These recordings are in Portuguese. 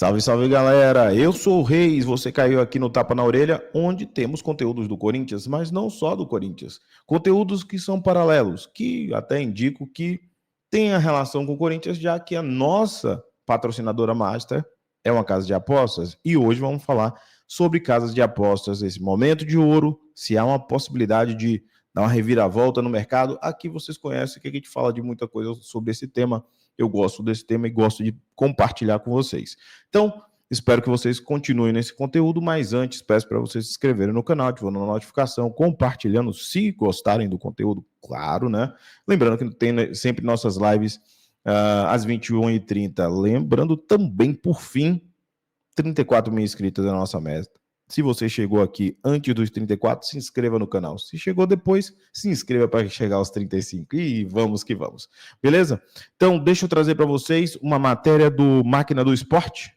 Salve, salve galera, eu sou o Reis, você caiu aqui no Tapa na Orelha, onde temos conteúdos do Corinthians, mas não só do Corinthians, conteúdos que são paralelos, que até indico que tem a relação com o Corinthians, já que a nossa patrocinadora master é uma casa de apostas, e hoje vamos falar sobre casas de apostas, esse momento de ouro, se há uma possibilidade de dar uma reviravolta no mercado. Aqui vocês conhecem que a gente fala de muita coisa sobre esse tema. Eu gosto desse tema e gosto de compartilhar com vocês. Então, espero que vocês continuem nesse conteúdo, mas antes peço para vocês se inscreverem no canal, ativando a notificação, compartilhando se gostarem do conteúdo, claro, né? Lembrando que tem sempre nossas lives às 21h30. Lembrando também, por fim, 34 mil inscritos é a nossa meta. Se você chegou aqui antes dos 34, se inscreva no canal. Se chegou depois, se inscreva para chegar aos 35. E vamos que vamos. Beleza? Então, deixa eu trazer para vocês uma matéria do Máquina do Esporte,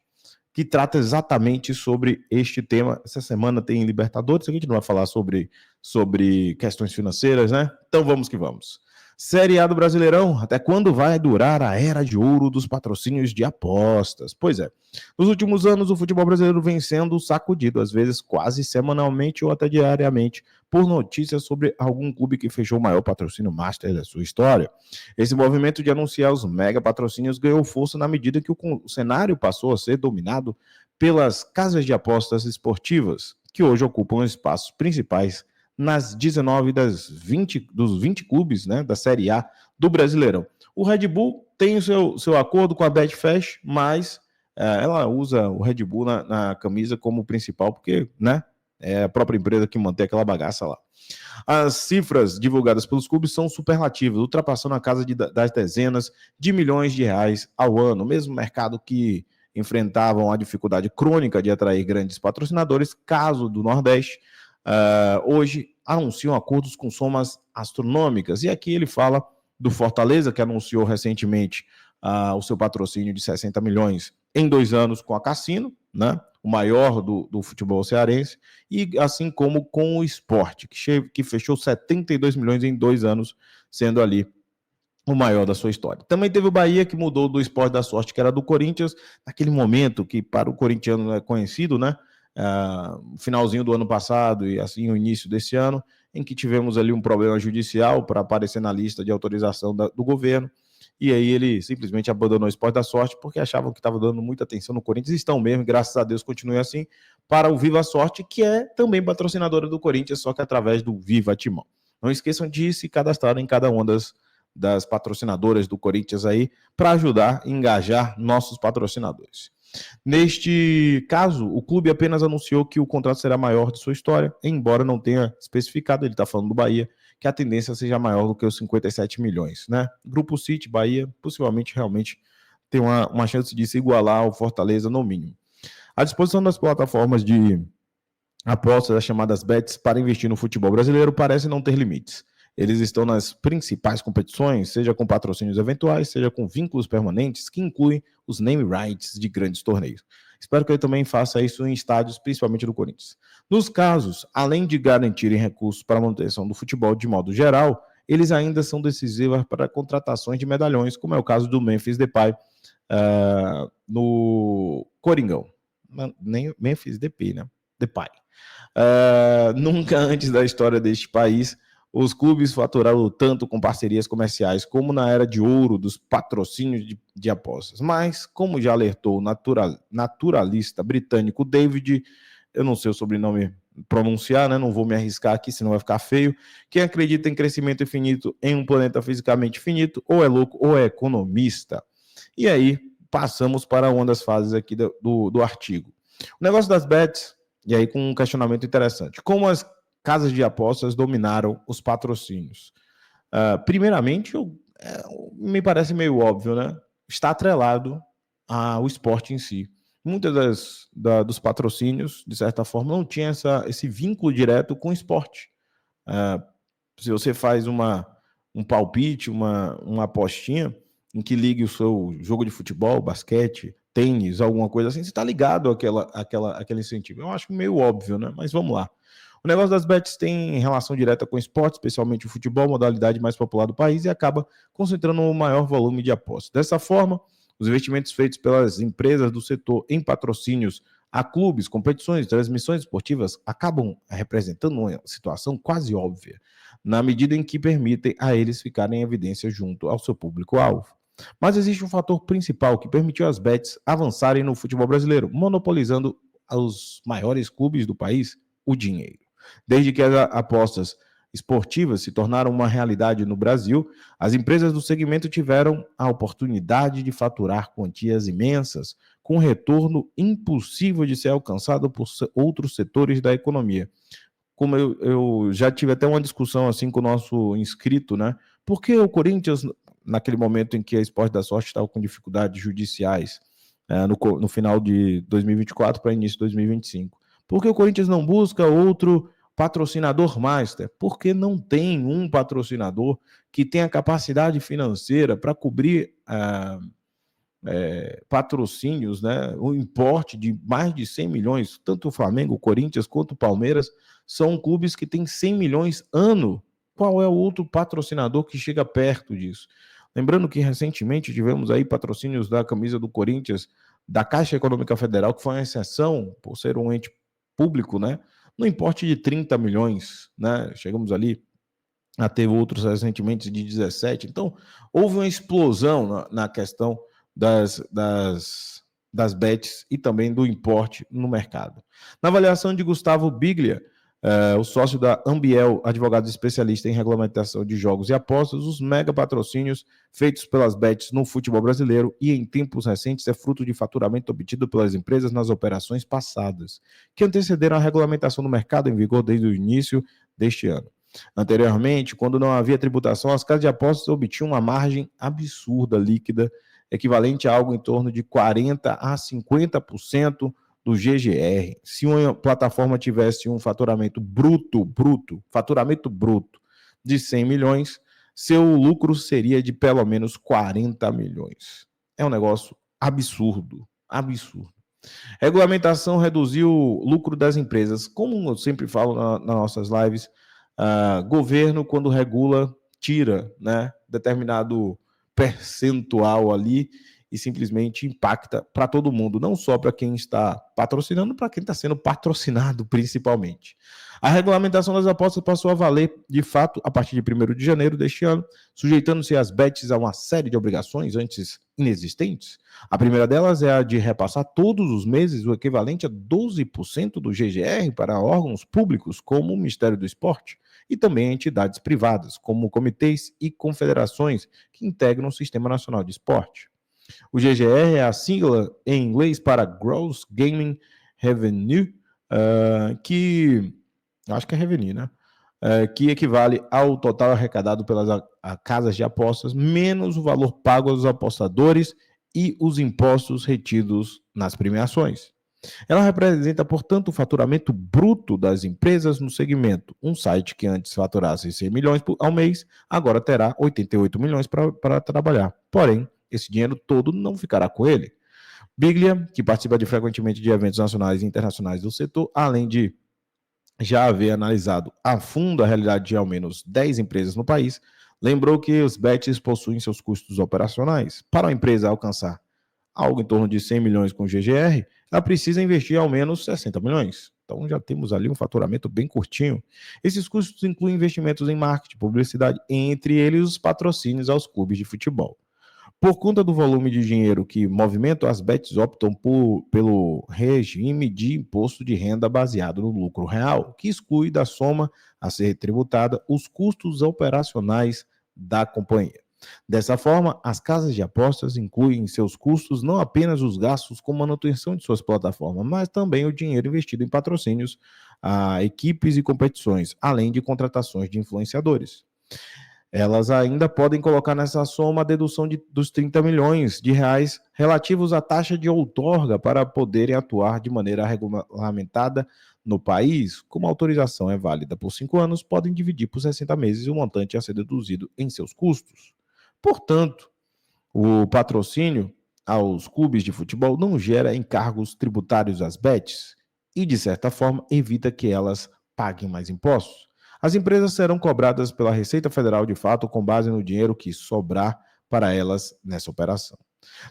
que trata exatamente sobre este tema. Essa semana tem Libertadores, a gente não vai falar sobre questões financeiras, né? Então, vamos que vamos. Série A do Brasileirão, até quando vai durar a era de ouro dos patrocínios de apostas? Pois é, nos últimos anos o futebol brasileiro vem sendo sacudido, às vezes quase semanalmente ou até diariamente, por notícias sobre algum clube que fechou o maior patrocínio master da sua história. Esse movimento de anunciar os mega patrocínios ganhou força na medida que o cenário passou a ser dominado pelas casas de apostas esportivas, que hoje ocupam espaços principais nas 19 dos 20 clubes, né, da Série A do Brasileirão. O Red Bull tem o seu acordo com a Betfair, mas ela usa o Red Bull na camisa como principal, porque, né, é a própria empresa que mantém aquela bagaça lá. As cifras divulgadas pelos clubes são superlativas, ultrapassando a casa das dezenas de milhões de reais ao ano, o mesmo mercado que enfrentavam a dificuldade crônica de atrair grandes patrocinadores, caso do Nordeste, hoje anunciam acordos com somas astronômicas. E aqui ele fala do Fortaleza, que anunciou recentemente o seu patrocínio de 60 milhões em 2 anos com a Cassino, né? O maior do futebol cearense, e assim como com o Sport, que fechou 72 milhões em 2 anos, sendo ali o maior da sua história. Também teve o Bahia, que mudou do Sport da Sorte, que era do Corinthians, naquele momento que para o corintiano é conhecido, né? Finalzinho do ano passado e assim o início desse ano, em que tivemos ali um problema judicial para aparecer na lista de autorização do governo, e aí ele simplesmente abandonou o Sport da Sorte porque achavam que estava dando muita atenção no Corinthians, e estão mesmo, graças a Deus continue assim, para o Viva Sorte, que é também patrocinadora do Corinthians, só que através do Viva Timão. Não esqueçam de se cadastrar em cada uma das patrocinadoras do Corinthians aí, para ajudar a engajar nossos patrocinadores. Neste caso, o clube apenas anunciou que o contrato será maior de sua história, embora não tenha especificado, ele está falando do Bahia, que a tendência seja maior do que os 57 milhões, né? Grupo City, Bahia, possivelmente realmente tem uma chance de se igualar ao Fortaleza no mínimo. A disposição das plataformas de apostas, as chamadas bets, para investir no futebol brasileiro parece não ter limites. Eles estão nas principais competições, seja com patrocínios eventuais, seja com vínculos permanentes, que incluem os name rights de grandes torneios. Espero que ele também faça isso em estádios, principalmente do Corinthians. Nos casos, além de garantirem recursos para a manutenção do futebol de modo geral, eles ainda são decisivos para contratações de medalhões, como é o caso do Memphis Depay no Coringão. Nem Memphis Depay, né? Depay. Nunca antes da história deste país os clubes faturaram tanto com parcerias comerciais como na era de ouro dos patrocínios de apostas. Mas, como já alertou o naturalista britânico David, eu não sei o sobrenome pronunciar, né? Não vou me arriscar aqui, senão vai ficar feio. Quem acredita em crescimento infinito em um planeta fisicamente finito, ou é louco ou é economista. E aí, passamos para uma das fases aqui do artigo. O negócio das bets, e aí com um questionamento interessante. Como as casas de apostas dominaram os patrocínios? Primeiramente, me parece meio óbvio, né? Está atrelado ao esporte em si. Muitas dos patrocínios, de certa forma, não tinha esse vínculo direto com o esporte. Se você faz um palpite, uma apostinha, em que ligue o seu jogo de futebol, basquete, tênis, alguma coisa assim, você está ligado àquele incentivo. Eu acho meio óbvio, né? Mas vamos lá. O negócio das bets tem relação direta com o esporte, especialmente o futebol, modalidade mais popular do país, e acaba concentrando o maior volume de apostas. Dessa forma, Os investimentos feitos pelas empresas do setor em patrocínios a clubes, competições, transmissões esportivas acabam representando uma situação quase óbvia, na medida em que permitem a eles ficarem em evidência junto ao seu público-alvo. Mas existe um fator principal que permitiu as bets avançarem no futebol brasileiro, monopolizando os maiores clubes do país, o dinheiro. Desde que as apostas esportivas se tornaram uma realidade no Brasil, as empresas do segmento tiveram a oportunidade de faturar quantias imensas, com retorno impossível de ser alcançado por outros setores da economia. Como eu já tive até uma discussão assim com o nosso inscrito, né? Por que o Corinthians, naquele momento em que a Esporte da Sorte estava com dificuldades judiciais, no final de 2024 para início de 2025, por que o Corinthians não busca outro patrocinador master? Porque não tem um patrocinador que tenha capacidade financeira para cobrir patrocínios, né? O importe de mais de 100 milhões, tanto o Flamengo, o Corinthians quanto o Palmeiras são clubes que têm 100 milhões ano. Qual é o outro patrocinador que chega perto disso? Lembrando que recentemente tivemos aí patrocínios da camisa do Corinthians, da Caixa Econômica Federal, que foi uma exceção por ser um ente público, né? No importe de 30 milhões, né? Chegamos ali a ter outros recentemente de 17. Então, houve uma explosão na questão das bets e também do importe no mercado. Na avaliação de Gustavo Biglia, o sócio da Ambiel, advogado especialista em regulamentação de jogos e apostas, os mega patrocínios feitos pelas bets no futebol brasileiro e em tempos recentes é fruto de faturamento obtido pelas empresas nas operações passadas, que antecederam a regulamentação do mercado em vigor desde o início deste ano. Anteriormente, quando não havia tributação, as casas de apostas obtinham uma margem absurda líquida, equivalente a algo em torno de 40% a 50% do GGR. Se uma plataforma tivesse um faturamento bruto de 100 milhões, seu lucro seria de pelo menos 40 milhões. É um negócio absurdo. Regulamentação reduziu o lucro das empresas. Como eu sempre falo nas nossas lives, governo, quando regula, tira, né, determinado percentual ali e simplesmente impacta para todo mundo, não só para quem está patrocinando, para quem está sendo patrocinado principalmente. A regulamentação das apostas passou a valer, de fato, a partir de 1º de janeiro deste ano, sujeitando-se as bets a uma série de obrigações antes inexistentes. A primeira delas é a de repassar todos os meses o equivalente a 12% do GGR para órgãos públicos, como o Ministério do Esporte, e também entidades privadas, como comitês e confederações que integram o Sistema Nacional de Esporte. O GGR é a sigla em inglês para Gross Gaming Revenue, que acho que é revenue, né? Que equivale ao total arrecadado pelas casas de apostas, menos o valor pago aos apostadores e os impostos retidos nas premiações. Ela representa, portanto, o faturamento bruto das empresas no segmento. Um site que antes faturasse 100 milhões ao mês, agora terá 88 milhões para trabalhar. Porém, esse dinheiro todo não ficará com ele. Biglia, que participa frequentemente de eventos nacionais e internacionais do setor, além de já haver analisado a fundo a realidade de ao menos 10 empresas no país, lembrou que os bets possuem seus custos operacionais. Para a empresa alcançar algo em torno de 100 milhões com GGR, ela precisa investir ao menos 60 milhões. Então já temos ali um faturamento bem curtinho. Esses custos incluem investimentos em marketing, publicidade, entre eles os patrocínios aos clubes de futebol. Por conta do volume de dinheiro que movimenta, as bets optam pelo regime de imposto de renda baseado no lucro real, que exclui da soma a ser tributada os custos operacionais da companhia. Dessa forma, as casas de apostas incluem em seus custos não apenas os gastos com manutenção de suas plataformas, mas também o dinheiro investido em patrocínios a equipes e competições, além de contratações de influenciadores. Elas ainda podem colocar nessa soma a dedução dos 30 milhões de reais relativos à taxa de outorga para poderem atuar de maneira regulamentada no país. Como a autorização é válida por 5 anos, podem dividir por 60 meses o montante a ser deduzido em seus custos. Portanto, o patrocínio aos clubes de futebol não gera encargos tributários às bets e, de certa forma, evita que elas paguem mais impostos. As empresas serão cobradas pela Receita Federal de fato com base no dinheiro que sobrar para elas nessa operação.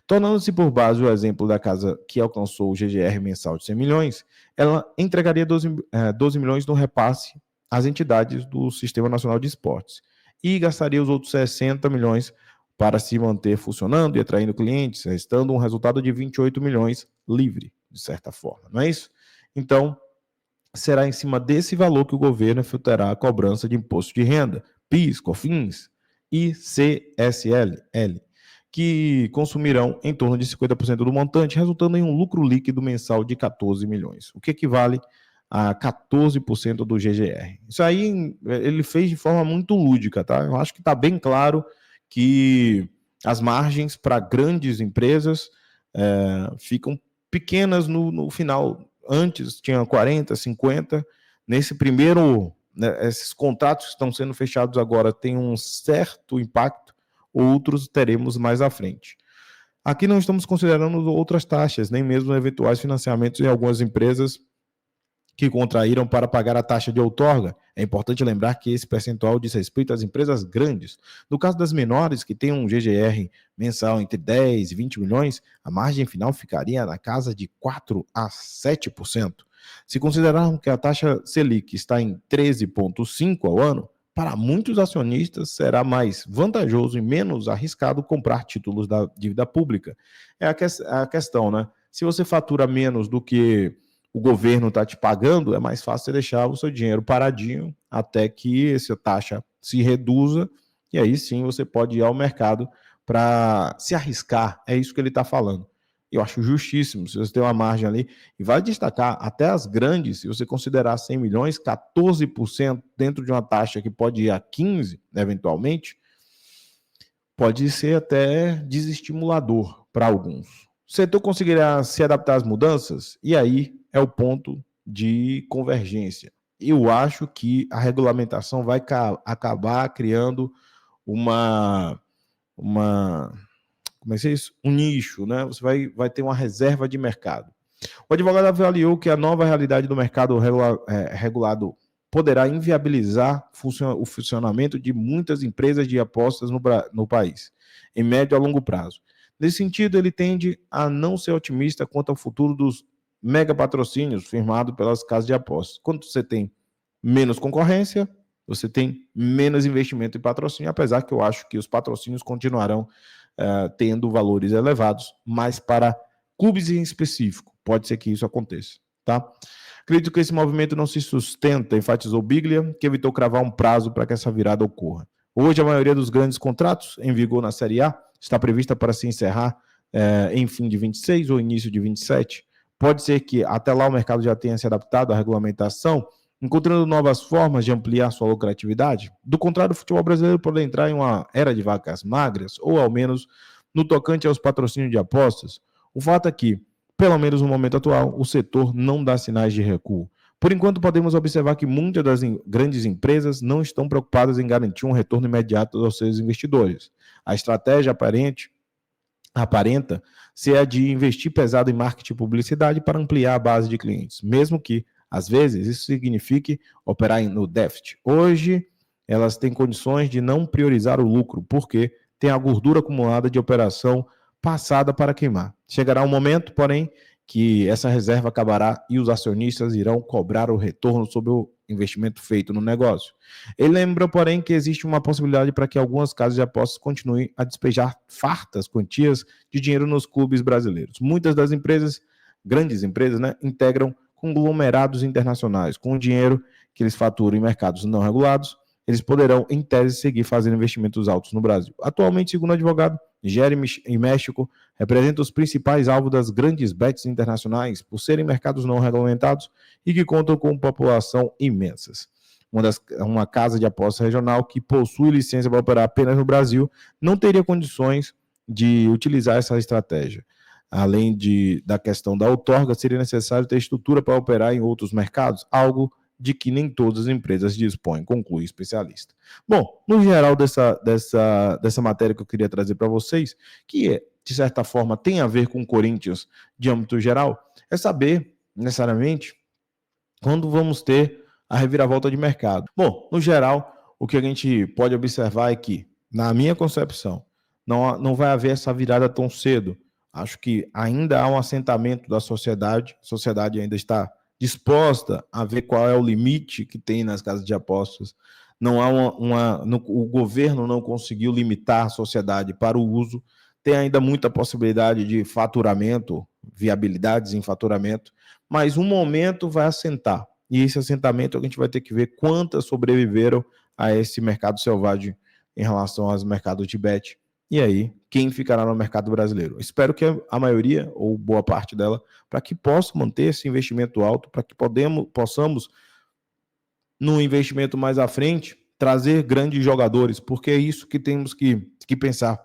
Tornando-se por base o exemplo da casa que alcançou o GGR mensal de 100 milhões, ela entregaria 12 milhões no repasse às entidades do Sistema Nacional de Esportes e gastaria os outros 60 milhões para se manter funcionando e atraindo clientes, restando um resultado de 28 milhões livre, de certa forma, não é isso? Então, será em cima desse valor que o governo efetuará a cobrança de imposto de renda, PIS, COFINS e CSLL, que consumirão em torno de 50% do montante, resultando em um lucro líquido mensal de 14 milhões, o que equivale a 14% do GGR. Isso aí ele fez de forma muito lúdica, tá? Eu acho que está bem claro que as margens para grandes empresas ficam pequenas no final. Antes tinha 40, 50. Nesse primeiro, né, esses contratos que estão sendo fechados agora têm um certo impacto, outros teremos mais à frente. Aqui não estamos considerando outras taxas, nem mesmo eventuais financiamentos em algumas empresas que contraíram para pagar a taxa de outorga. É importante lembrar que esse percentual diz respeito às empresas grandes. No caso das menores, que têm um GGR mensal entre 10 e 20 milhões, a margem final ficaria na casa de 4 a 7%. Se considerarmos que a taxa Selic está em 13,5% ao ano, para muitos acionistas será mais vantajoso e menos arriscado comprar títulos da dívida pública. É a questão, né? Se você fatura menos do que o governo está te pagando, é mais fácil você deixar o seu dinheiro paradinho até que essa taxa se reduza, e aí sim você pode ir ao mercado para se arriscar. É isso que ele está falando. Eu acho justíssimo, se você tem uma margem ali, e vai destacar, até as grandes, se você considerar 100 milhões, 14% dentro de uma taxa que pode ir a 15%, eventualmente, pode ser até desestimulador para alguns. O setor conseguirá se adaptar às mudanças? E aí é o ponto de convergência. Eu acho que a regulamentação vai acabar criando uma como é que é isso? Um nicho, né? Você vai ter uma reserva de mercado. O advogado avaliou que a nova realidade do mercado regulado poderá inviabilizar o funcionamento de muitas empresas de apostas no país, em médio a longo prazo. Nesse sentido, ele tende a não ser otimista quanto ao futuro dos mega patrocínios firmados pelas casas de apostas. Quando você tem menos concorrência, você tem menos investimento em patrocínio, apesar que eu acho que os patrocínios continuarão tendo valores elevados, mas para clubes em específico, pode ser que isso aconteça, tá? Acredito que esse movimento não se sustenta, enfatizou Biglia, que evitou cravar um prazo para que essa virada ocorra. Hoje, a maioria dos grandes contratos em vigor na Série A está prevista para se encerrar em fim de 26 ou início de 27. Pode ser que até lá o mercado já tenha se adaptado à regulamentação, encontrando novas formas de ampliar sua lucratividade. Do contrário, o futebol brasileiro pode entrar em uma era de vacas magras, ou ao menos no tocante aos patrocínios de apostas. O fato é que, pelo menos no momento atual, o setor não dá sinais de recuo. Por enquanto, podemos observar que muitas das grandes empresas não estão preocupadas em garantir um retorno imediato aos seus investidores. A estratégia aparenta ser a de investir pesado em marketing e publicidade para ampliar a base de clientes, mesmo que, às vezes, isso signifique operar no déficit. Hoje, elas têm condições de não priorizar o lucro, porque tem a gordura acumulada de operação passada para queimar. Chegará um momento, porém, que essa reserva acabará e os acionistas irão cobrar o retorno sobre o investimento feito no negócio. Ele lembra, porém, que existe uma possibilidade para que algumas casas de apostas continuem a despejar fartas quantias de dinheiro nos clubes brasileiros. Muitas das empresas, grandes empresas, né, integram conglomerados internacionais. Com o dinheiro que eles faturam em mercados não regulados, eles poderão, em tese, seguir fazendo investimentos altos no Brasil. Atualmente, segundo o advogado, Nigéria e México representam os principais alvos das grandes bets internacionais por serem mercados não regulamentados e que contam com população imensas. Uma casa de aposta regional que possui licença para operar apenas no Brasil não teria condições de utilizar essa estratégia. Além da questão da outorga, seria necessário ter estrutura para operar em outros mercados, algo de que nem todas as empresas dispõem, conclui o especialista. Bom, no geral dessa matéria que eu queria trazer para vocês, que de certa forma tem a ver com o Corinthians de âmbito geral, é saber, necessariamente, quando vamos ter a reviravolta de mercado. Bom, no geral, o que a gente pode observar é que, na minha concepção, não vai haver essa virada tão cedo. Acho que ainda há um assentamento da sociedade, a sociedade ainda está disposta a ver qual é o limite que tem nas casas de apostas. Não há o governo não conseguiu limitar a sociedade para o uso. Tem ainda muita possibilidade de faturamento, viabilidades em faturamento, mas um momento vai assentar. E esse assentamento a gente vai ter que ver quantas sobreviveram a esse mercado selvagem em relação aos mercados de bet. E aí, quem ficará no mercado brasileiro? Espero que a maioria, ou boa parte dela, para que possa manter esse investimento alto, para que possamos, no investimento mais à frente, trazer grandes jogadores, porque é isso que temos que pensar.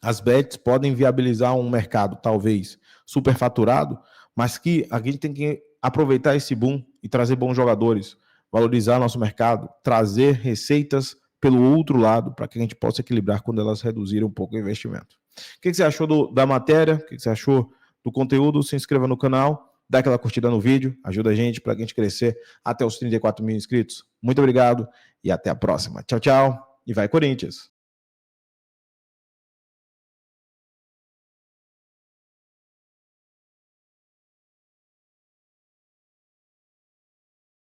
As bets podem viabilizar um mercado, talvez, superfaturado, mas que a gente tem que aproveitar esse boom e trazer bons jogadores, valorizar nosso mercado, trazer receitas pelo outro lado, para que a gente possa equilibrar quando elas reduzirem um pouco o investimento. O que você achou da matéria? O que você achou do conteúdo? Se inscreva no canal, dá aquela curtida no vídeo, ajuda a gente para a gente crescer até os 34 mil inscritos. Muito obrigado e até a próxima. Tchau, tchau. E vai, Corinthians!